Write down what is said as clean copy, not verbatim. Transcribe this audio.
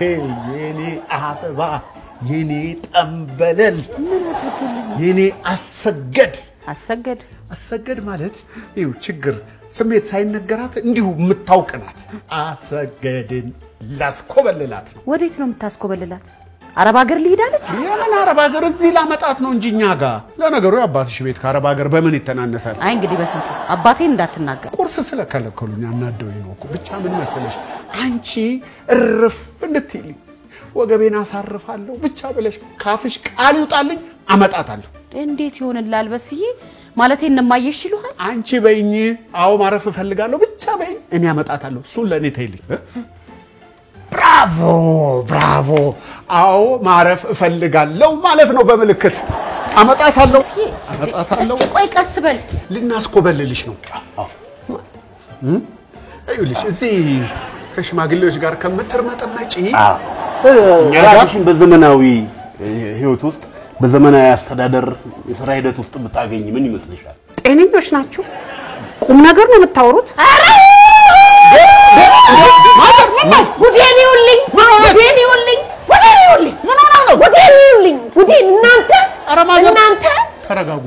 የኔ አበባ የኔ ጠንበለል የኔ አሰገድ ማለት ይው ችግር ስሜት ሳይነገራት እንዲሁ ምታውቀናት አሰገድን ላስኮበልላት ነው ወዴት ነው የምታስኮበልላት አረብ ሀገር ሊሄዳለች የምን አረብ ሀገር እዚህ ላመጣት ነው እንጂኛ ጋር ለነገሩ ያባትሽ ቤት ከአረብ ሀገር በምን ይተናነሳል አይ እንግዲህ በስንቱ አባቴን እንዳትናገር ቁርስ ስለከለከሉኝ አናደውኝ ነው እኮ ብቻ ምን መሰለሽ አንቺ እርፍ እንድትይልኝ ወገቤን አሳርፋለሁ ብቻ ብለሽ ካፍሽ ቃል ይውጣልኝ አመጣታለሁ እንዴት ይሆንላል በስዬ ማለቴ እንማየሽ ይሉሃል አንቺ በይኝ አው ማረፍ ፈልጋለሁ ብቻ በይኝ እኔ አመጣታለሁ እሱ ለኔ ተይልኝ ብራቮ አው ማረፍ ፈልጋለሁ ማለት ነው በመልክት አመጣታለሁ እስቲ ቆይ ቀስ በል ልናስኮበልልሽ ነው አይውልሽ እዚህ ከሽማግሌዎች ጋር ከምትርመጠመጪ ያራሽን በዘመናዊ ህይወት ውስጥ በዘመናዊ አስተዳደር የሥራ ሂደት ውስጥ ብታገኝ ምን ይመስልሻል ጤነኞች ናችሁ ቁም ነገር ነው የምታወሩት ጉዴን ይውልኝ ጉዴን እናንተ ተረጋጉ